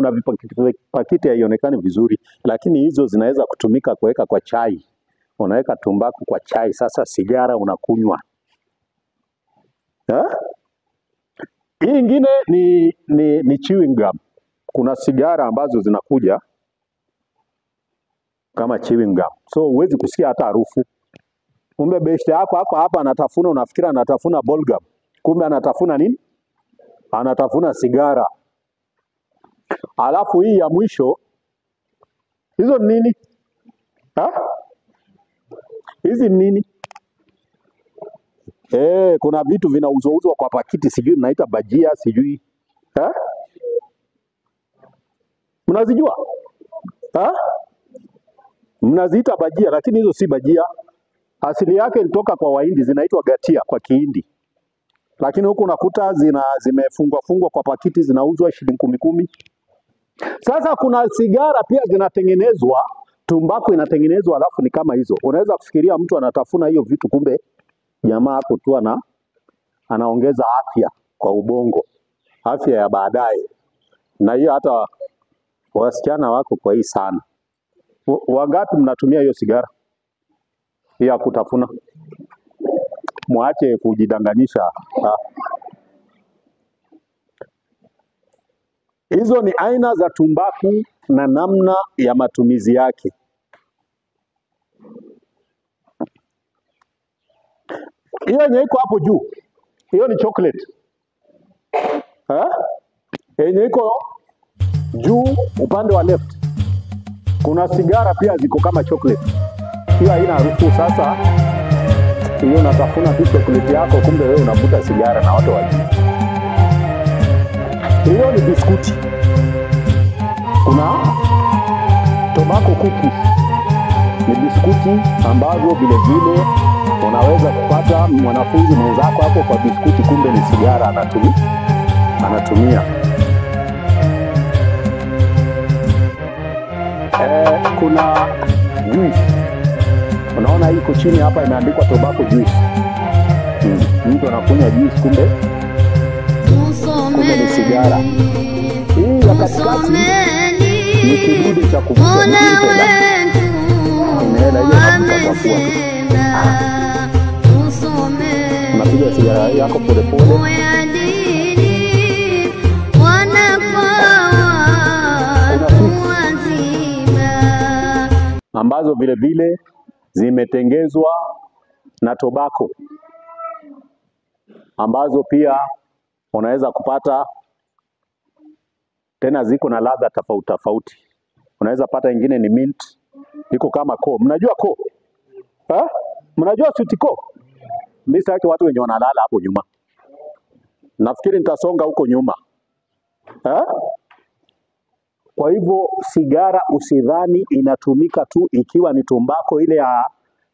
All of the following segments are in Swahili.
kuna vipakiti haionekani vizuri, lakini hizo zinaweza kutumika kuweka kwa chai. Unaweka tumbaku kwa chai, sasa sigara unakunywa. Hii ingine ni chewing gum. Kuna sigara ambazo zinakuja kama chewing gum. So huwezi kusikia hata harufu. Kumbe beshte yako hapa anatafuna, unafikira anatafuna ball gum. Kumbe anatafuna nini? Anatafuna sigara. Alafu hii ya mwisho, hizo ni nini? Hizi ni nini? Kuna vitu vinauzwa kwa pakiti, sijui mnaita bajia, sijui. Mnazijua? Mnaziita bajia, lakini hizo si bajia. Asili yake ilitoka kwa Wahindi, zinaitwa gatia kwa Kihindi. Lakini huku unakuta zimefungwa kwa pakiti, zinauzwa shilingi 10. Sasa kuna sigara pia zinatengenezwa, tumbaku inatengenezwa, alafu ni kama hizo. Unaweza kufikiria mtu anatafuna hiyo vitu, kumbe jamaa hapo tu anaongeza afya kwa ubongo, afya ya baadaye. Na hiyo hata wasichana wako kwa hii sana. Wangapi mnatumia hiyo sigara ya kutafuna? Mwache kujidanganyisha. Hizo ni aina za tumbaku na namna ya matumizi yake. Hiyo yenye iko hapo juu, hiyo ni chocolate. Yenye iko juu upande wa left, kuna sigara pia ziko kama chocolate. Hiyo haina harufu. Sasa hiyo unatafuna tu chocolate yako, kumbe wewe unavuta sigara na watu wajui. Hiyo ni biskuti. Kuna tobacco cookies, ni biskuti ambazo vile vile unaweza kupata mwanafunzi mwenzako hapo kwa biskuti, kumbe ni sigara anatumia. Kuna juice. Unaona iko chini hapa imeandikwa tobacco juice. Mtu anakunywa juice, kumbe ni sigara. Hii ya katikati ni kidude cha kuvuta. Inaela hiyo hapo. Unapiga sigara yako pole pole. Ambazo vile vile zimetengezwa na tobacco, ambazo pia unaweza kupata tena, ziko na ladha tofauti tofauti. Unaweza pata ingine ni mint, iko kama ko. Mnajua ko? Mnajua sweet ko? Mimi sitaki watu wenye wanalala hapo nyuma. Nafikiri nitasonga huko nyuma. Kwa hivyo sigara usidhani inatumika tu ikiwa ni tumbako ile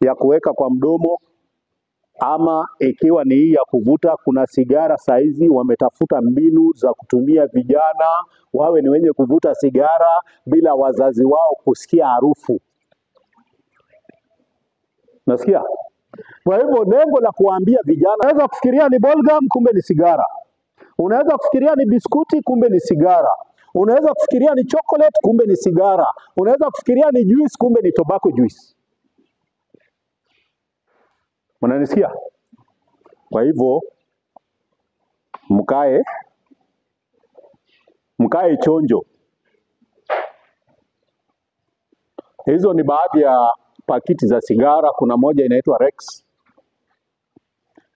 ya kuweka kwa mdomo, ama ikiwa ni hii ya kuvuta. Kuna sigara saizi wametafuta mbinu za kutumia vijana wawe ni wenye kuvuta sigara bila wazazi wao kusikia harufu. Nasikia? Kwa hivyo lengo la kuambia vijana, unaweza kufikiria ni ball gum, kumbe ni sigara. Unaweza kufikiria ni biskuti, kumbe ni sigara. Unaweza kufikiria ni chocolate, kumbe ni sigara. Unaweza kufikiria ni juice, kumbe ni tobacco juice. Unanisikia? Kwa hivyo mkae chonjo. Hizo ni baadhi ya pakiti za sigara. Kuna moja inaitwa Rex,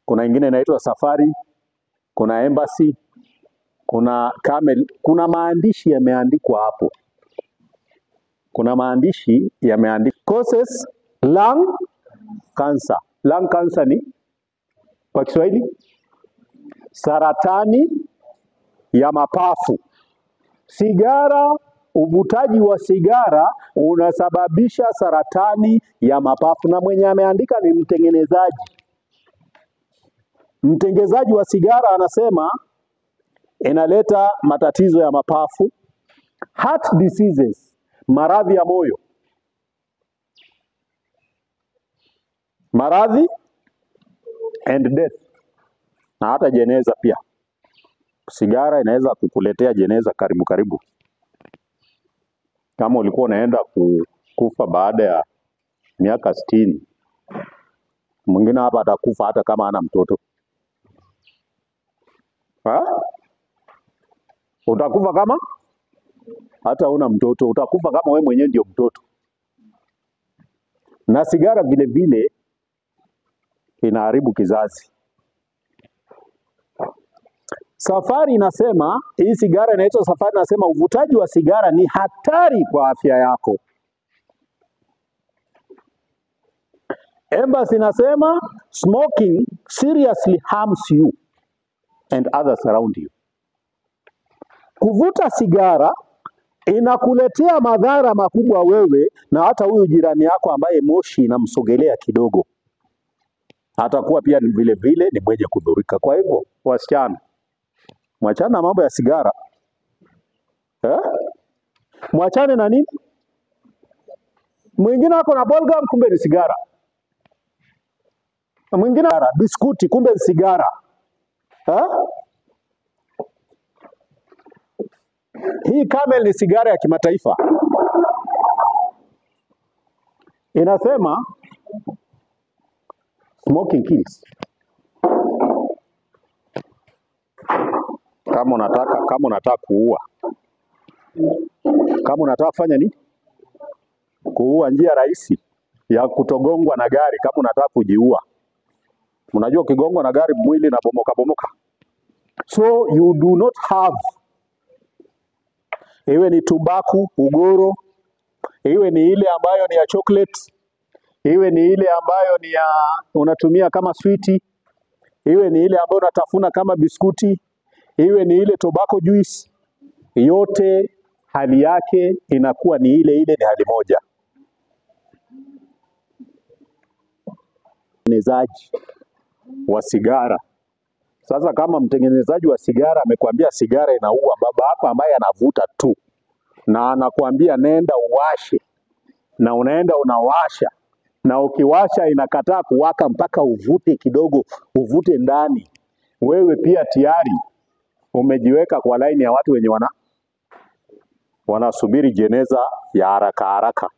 kuna ingine inaitwa Safari, kuna Embassy, kuna Camel. Kuna maandishi yameandikwa hapo. Kuna maandishi yameandikwa causes lung cancer. Lung cancer ni kwa Kiswahili saratani ya mapafu. Sigara, uvutaji wa sigara unasababisha saratani ya mapafu, na mwenye ameandika ni mtengenezaji wa sigara. Anasema inaleta matatizo ya mapafu, heart diseases, maradhi ya moyo, maradhi and death, na hata jeneza pia. Sigara inaweza kukuletea jeneza karibu. Kama ulikuwa unaenda kufa baada ya miaka 60, mwingine hapa atakufa hata kama hana mtoto. Utakufa kama hata una mtoto, utakufa kama we mwenyewe ndio mtoto. Na sigara vile vile inaharibu kizazi. Safari inasema, hii sigara inaitwa Safari inasema uvutaji wa sigara ni hatari kwa afya yako. Embassy inasema smoking seriously harms you and others around you. Kuvuta sigara inakuletea madhara makubwa wewe na hata huyu jirani yako ambaye moshi inamsogelea kidogo. Atakuwa pia vile vile ni mwenye kudhurika. Kwa hivyo, wasichana, mwachane na mambo ya sigara. Mwachane na nini? Mwingine ako na ballgum kumbe ni sigara. Mwingine biskuti kumbe ni sigara. Hii Camel ni sigara ya kimataifa. Inasema smoking kills. Kama unataka kuua. Kama unataka kufanya nini? Kuua, njia rahisi ya kutogongwa na gari kama unataka kujiua. Unajua ukigongwa na gari mwili na bomoka. So you do not have, iwe ni tumbaku, ugoro, iwe ni ile ambayo ni ya chocolate, iwe ni ile ambayo ni ya unatumia kama sweetie, iwe ni ile ambayo unatafuna kama biskuti, iwe ni ile tobacco juice, yote hali yake inakuwa ni ile ni hali moja. Mtengenezaji wa sigara. Sasa kama mtengenezaji wa sigara amekwambia sigara inaua, baba hapa ambaye anavuta tu na anakuambia nenda uwashe, na unaenda unawasha, na ukiwasha inakataa kuwaka mpaka uvute kidogo, uvute ndani, wewe pia tayari umejiweka kwa laini ya watu wenye wanasubiri jeneza ya haraka.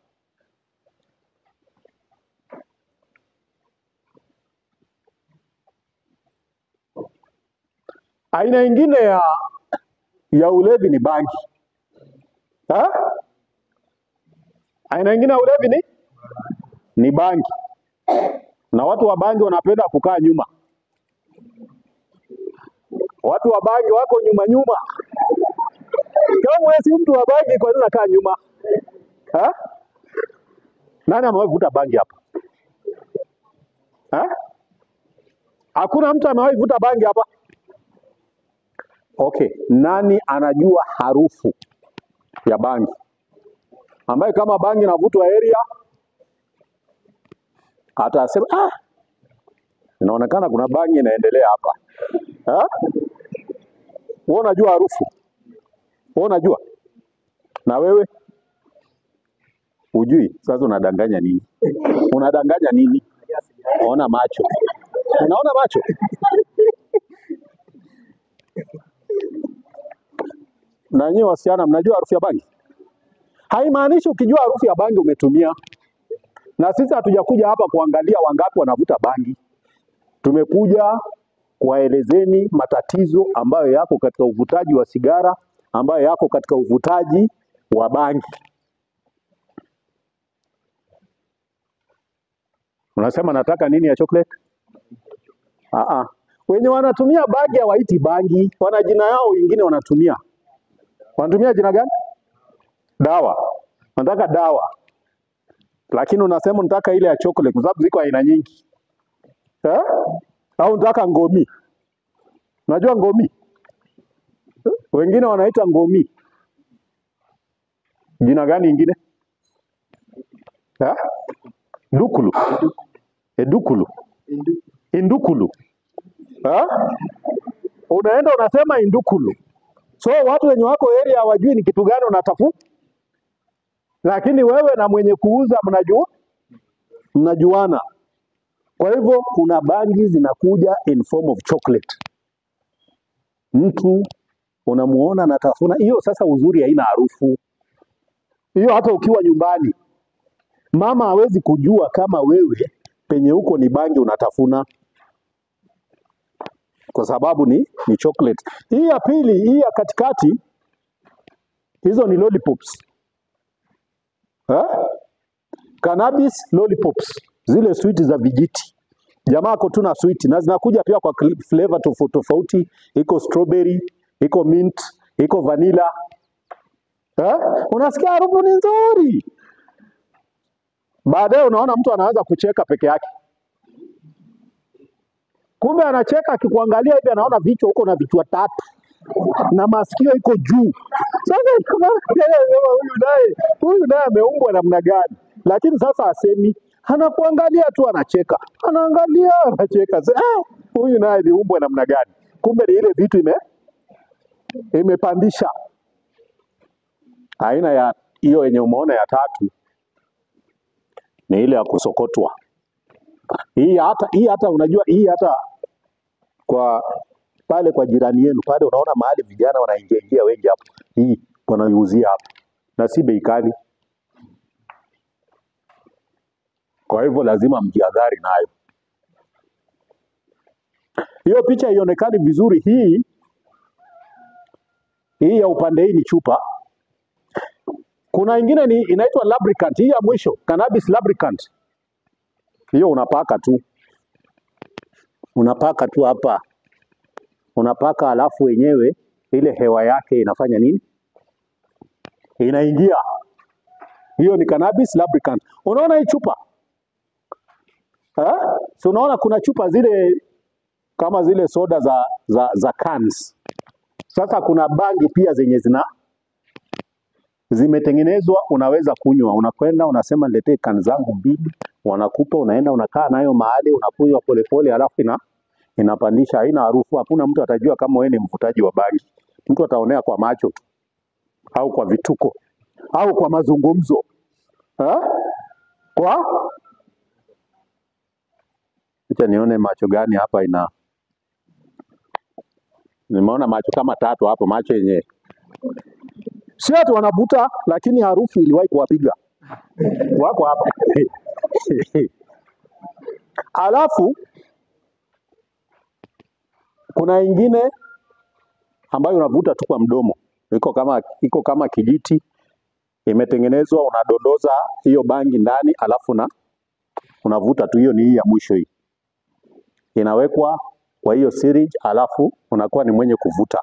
Aina ingine ya ulevi ni bangi. Aina ingine ya ulevi ni bangi. Na watu wa bangi wanapenda kukaa nyuma. Watu wa bangi wako nyuma. Kama wewe si mtu wa bangi, kwa nini unakaa nyuma? Nani amewahi vuta bangi hapa? Hakuna mtu amewahi vuta bangi hapa? Okay, nani anajua harufu ya bangi? Ambaye kama bangi inavutwa area atasema inaonekana kuna bangi inaendelea hapa. Wewe unajua harufu? Wewe unajua? Na wewe? Ujui? Sasa unadanganya nini? Unadanganya nini? Ona macho. Unaona macho? Na nyinyi wasichana mnajua harufu ya bangi? Haimaanishi ukijua harufu ya bangi umetumia. Na sisi hatujakuja hapa kuangalia wangapi wanavuta bangi. Tumekuja kuwaelezeni matatizo ambayo yako katika uvutaji wa sigara, ambayo yako katika uvutaji wa bangi. Unasema nataka nini ya chocolate? Wenye wanatumia bangi hawaiti bangi, wana jina yao wengine wanatumia. Wanatumia jina gani? Dawa. Nataka dawa. Lakini unasema nataka ile ya chocolate kwa sababu ziko aina nyingi. Au nataka ngomi. Unajua ngomi? Wengine wanaita ngomi. Jina gani ingine? Ndukulu. Edukulu. Indukulu. Unaenda unasema indukulu. So watu wenye wako area hawajui ni kitu gani unatafuta. Lakini wewe na mwenye kuuza mnajuana. Kwa hivyo kuna bangi zinakuja in form of chocolate. Mtu unamuona anatafuna hiyo, sasa uzuri haina harufu. Hiyo hata ukiwa nyumbani, mama hawezi kujua kama wewe penye huko ni bangi unatafuna, kwa sababu ni chocolate. Hii ya pili, hii ya katikati, hizo ni lollipops. Cannabis lollipops, zile sweet za vijiti. Jamaa ako tu na sweet na zinakuja pia kwa flavor tofauti tofauti. Iko strawberry, iko mint, iko vanilla. Unasikia harufu ni nzuri. Baadaye unaona mtu anaanza kucheka peke yake. Kumbe anacheka akikuangalia hivi, anaona vichwa huko na vichwa tatu na masikio iko juu. Sasa huyu naye ameumbwa namna gani? Lakini sasa asemi, anakuangalia tu anacheka, anaangalia anacheka. Huyu naye aliumbwa namna gani? Kumbe ni ile vitu imepandisha. Aina ya hiyo yenye umeona ya tatu ni ile ya kusokotwa. Hii hata unajua, hii hata kwa pale kwa jirani yenu pale, unaona mahali vijana wanaingia wengi hapo, hii wanaiuzia hapo na si bei kali. Kwa hivyo lazima mjihadhari nayo. Hiyo picha ionekane vizuri. Hii ya upande hii ni chupa. Kuna ingine inaitwa lubricant. Hii ya mwisho, cannabis lubricant. Hiyo unapaka tu hapa, unapaka, alafu wenyewe ile hewa yake inafanya nini? Inaingia. Hiyo ni cannabis lubricant. Unaona hii chupa? So unaona kuna chupa zile kama zile soda za cans. Sasa kuna bangi pia zenye zimetengenezwa, unaweza kunywa. Unakwenda unasema niletee can zangu mbili, wanakupa, unaenda unakaa nayo mahali, unakunywa polepole, alafu inapandisha, haina harufu. Hakuna mtu atajua kama wewe ni mvutaji wa bangi. Mtu ataonea kwa macho tu, au kwa vituko, au kwa mazungumzo. Acha nione macho gani hapa nimeona macho kama tatu hapo, macho yenyewe. Si watu wanabuta, lakini harufu iliwahi kuwapiga. Wako hapa. Alafu kuna ingine ambayo unavuta tu kwa mdomo. Iko kama kijiti, imetengenezwa, unadondoza hiyo bangi ndani, alafu unavuta tu. Hiyo ni hii ya mwisho hii. Inawekwa kwa hiyo syringe, alafu unakuwa ni mwenye kuvuta.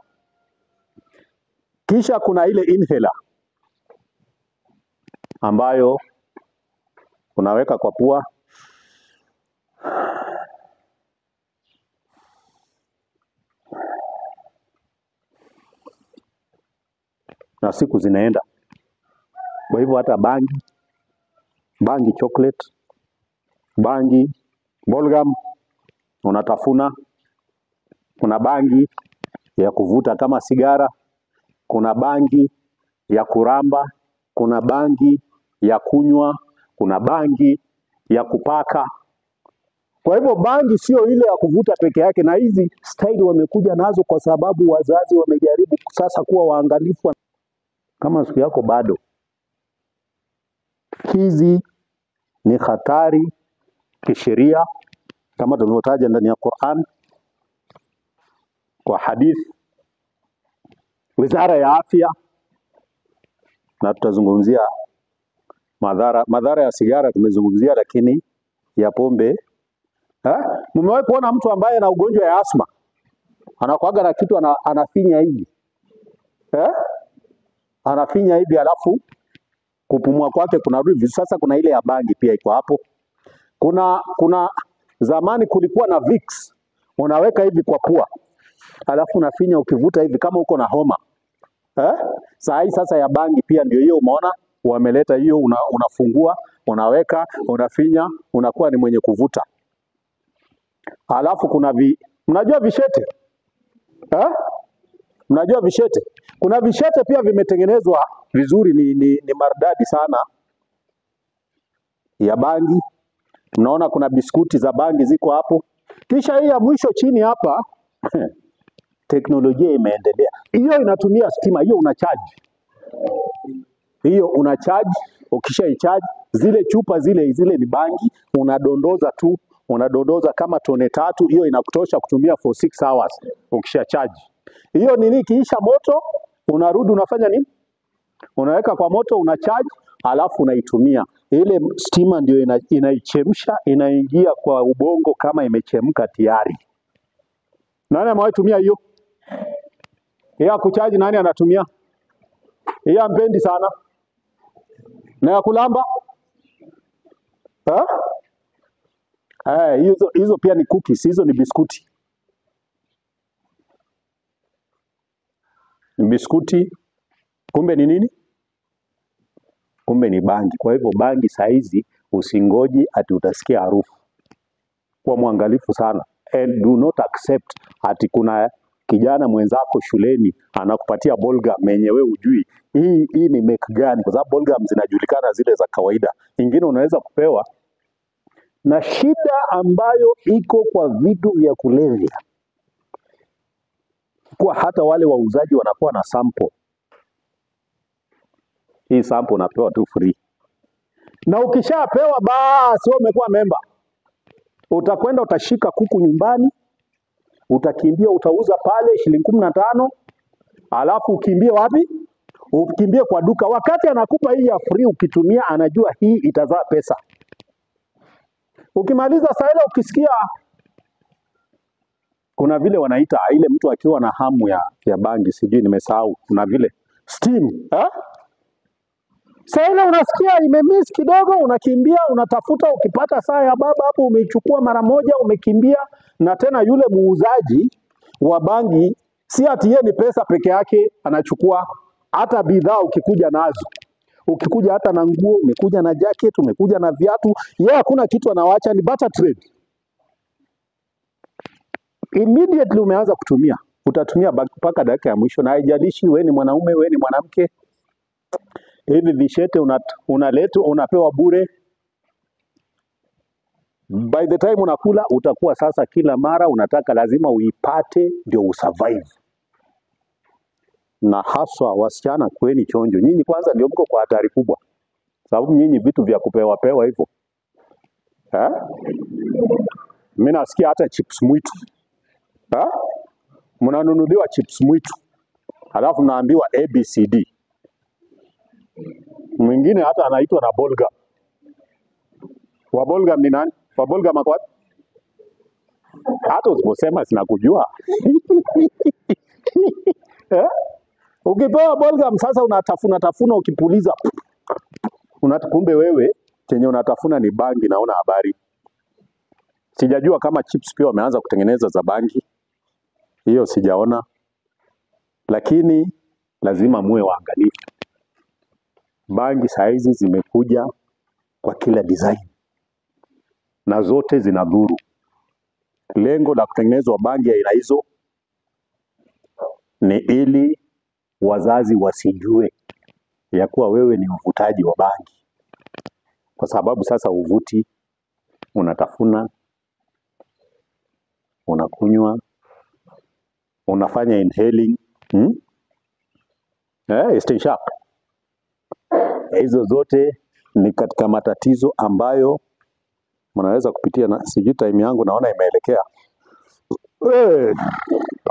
Kisha kuna ile inhaler ambayo unaweka kwa pua. Na siku zinaenda. Kwa hivyo hata bangi chocolate, bangi bubblegum unatafuna. Kuna bangi ya kuvuta kama sigara, kuna bangi ya kuramba, kuna bangi ya kunywa, kuna bangi ya kupaka. Kwa hivyo bangi sio ile ya kuvuta peke yake, na hizi style wamekuja nazo kwa sababu wazazi wamejaribu sasa kuwa waangalifu. Kama siku yako bado, hizi ni hatari kisheria kama tulivyotaja ndani ya Qur'an, kwa hadithi Wizara ya Afya, na tutazungumzia madhara ya sigara tumezungumzia, lakini ya pombe. Mmewahi kuona mtu ambaye ana ugonjwa ya asma anakuaga na kitu anafinya hivi? Anafinya hivi, alafu kupumua kwake kunarudi. Sasa kuna ile ya bangi pia iko hapo. Kuna zamani kulikuwa na Vicks, unaweka hivi kwa pua, alafu unafinya ukivuta hivi kama uko na homa. Sasa ya bangi pia ndio hiyo, umeona wameleta hiyo, unafungua, unaweka, unafinya, unakuwa ni mwenye kuvuta. Alafu kuna mnajua vishete? Mnajua vishete? Kuna vishete pia vimetengenezwa vizuri, ni maridadi sana, ya bangi. Mnaona kuna biskuti za bangi ziko hapo. Kisha hii ya mwisho chini hapa teknolojia imeendelea. Hiyo inatumia stima, hiyo una charge. Hiyo una charge, ukisha charge zile chupa zile ni bangi, unadondoza tu, unadondoza kama tone 3, hiyo inakutosha kutumia for 6 hours ukisha charge. Hiyo nini kiisha moto, unarudi unafanya nini? Unaweka kwa moto, una charge, alafu unaitumia. Ile stima ndio inaichemsha, inaingia kwa ubongo kama imechemka tayari. Nani amewahi tumia hiyo? Ya kuchaji nani anatumia? Hiyo ampendi sana. Na ya kulamba? Hizo pia ni cookies, hizo ni biskuti. Biskuti, kumbe ni nini? Kumbe ni bangi. Kwa hivyo bangi saizi usingoji ati utasikia harufu. Kwa mwangalifu sana. And do not accept ati kuna kijana mwenzako shuleni anakupatia bolgam yenyewe ujui hii ni make gani, kwa sababu bolgam zinajulikana zile za kawaida. Ingine unaweza kupewa na shida ambayo iko kwa vitu vya kulevya. Kwa hata wale wauzaji wanakuwa na sample. Hii sample unapewa tu free. Na ukishapewa basi wewe umekuwa member. Utakwenda utashika kuku nyumbani, utakimbia utauza pale shilingi 15, alafu ukimbie wapi? Ukimbie kwa duka. Wakati anakupa hii ya free ukitumia anajua hii itazaa pesa. Ukimaliza saa ile ukisikia kuna vile wanaita ile mtu akiwa na hamu ya bangi, sijui nimesahau, kuna vile steam, Saa ile unasikia imemiss kidogo, unakimbia, unatafuta, ukipata saa ya baba hapo umeichukua mara moja, umekimbia. Na tena yule muuzaji wa bangi si ati yeye ni pesa peke yake anachukua, hata bidhaa ukikuja nazo. Ukikuja hata na nguo, umekuja na jacket, umekuja na viatu, yeye hakuna kitu anawacha, ni barter trade. Immediately umeanza kutumia, utatumia mpaka dakika ya mwisho, na haijalishi wewe ni mwanaume, wewe ni mwanamke. Hivi vishete unaletwa unapewa bure. By the time unakula utakuwa sasa kila mara unataka lazima uipate ndio usurvive. Na haswa wasichana, kweni chonjo. Nyinyi kwanza ndio mko kwa hatari kubwa. Sababu nyinyi vitu vya kupewa hivyo. Mimi nasikia hata chips mwitu. Mnanunuliwa chips mwitu. Halafu mnaambiwa ABCD. Mwingine hata anaitwa na bolgam. Wa bolgam ni nani? Wa bolgam kwa wapi? Hata usiposema sinakujua. Ukipewa bolgam sasa unatafuna ukipuliza. Kumbe wewe chenye unatafuna ni bangi, naona habari. Sijajua kama chips pia wameanza kutengeneza za bangi. Hiyo sijaona. Lakini lazima muwe waangalifu. Bangi saizi zimekuja kwa kila design. Na zote zinadhuru. Lengo la kutengenezwa bangi ya aina hizo ni ili wazazi wasijue ya kuwa wewe ni mvutaji wa bangi. Kwa sababu sasa uvuti, unatafuna, unakunywa, unafanya inhaling, stay sharp. Hizo zote ni katika matatizo ambayo mnaweza kupitia, na sijui time yangu naona imeelekea.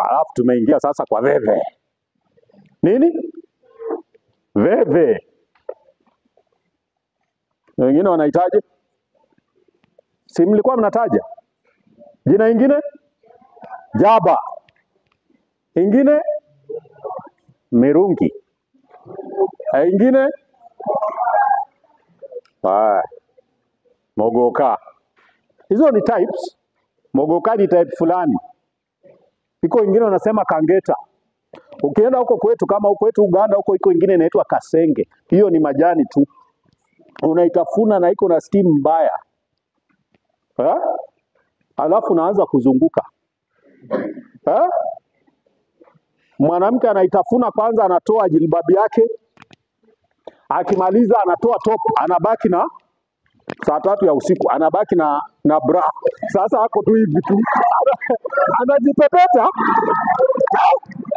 Alafu tumeingia sasa kwa veve. Nini? Veve. Wengine wanahitaji? Si mlikuwa mnataja? Jina ingine? Jaba. Ingine? Mirungi. Ingine? Mogoka. Hizo ni types. Mogoka ni type fulani. Iko wengine wanasema kangeta. Ukienda huko kwetu, kama huko kwetu Uganda, huko iko ingine inaitwa kasenge. Hiyo ni majani tu. Unaitafuna na iko na steam mbaya. Alafu unaanza kuzunguka. Mwanamke anaitafuna kwanza, anatoa jilbabi yake. Akimaliza anatoa top, anabaki na saa 3 ya usiku, anabaki na bra. Sasa hako tu hivi tu. Anajipepeta.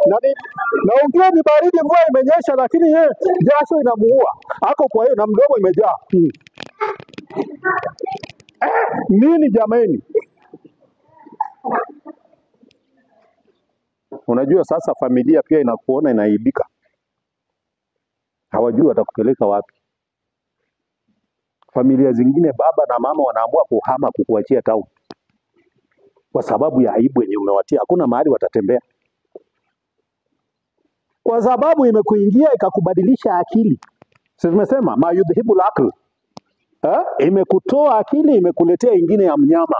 Na ungine ni baridi, mvua imenyesha, lakini yeye jasho inamuua. Ako kwa hiyo na mdomo imejaa. Nini jameni? Unajua sasa familia pia inakuona inaibika. Hawajui watakupeleka wapi. Familia zingine baba na mama wanaamua kuhama kukuachia town. Kwa sababu ya aibu yenye umewatia, hakuna mahali watatembea. Kwa sababu imekuingia ikakubadilisha akili. Sisi tumesema mayudhibul aql. Imekutoa akili, imekuletea ingine ya mnyama.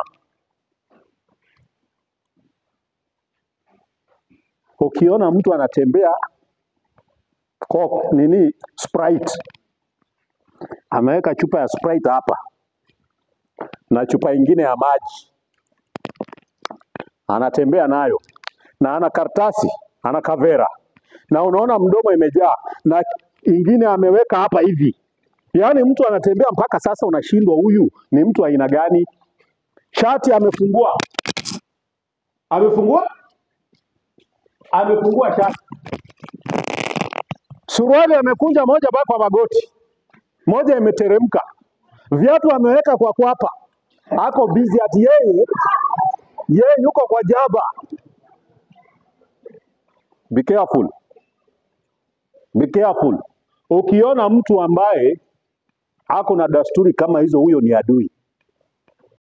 Ukiona mtu anatembea Sprite, ameweka chupa ya Sprite hapa na chupa ingine ya maji, anatembea nayo na ana karatasi, ana kavera, na unaona mdomo imejaa na ingine ameweka hapa hivi. Yaani mtu anatembea mpaka sasa unashindwa huyu ni mtu aina gani? Shati amefungua shati. Suruali amekunja moja mpaka kwa magoti, moja imeteremka. Viatu ameweka kwa kwapa. Ako busy ati yeye yuko kwa jaba. Be careful. Be careful. Ukiona mtu ambaye ako na dasturi kama hizo, huyo ni adui.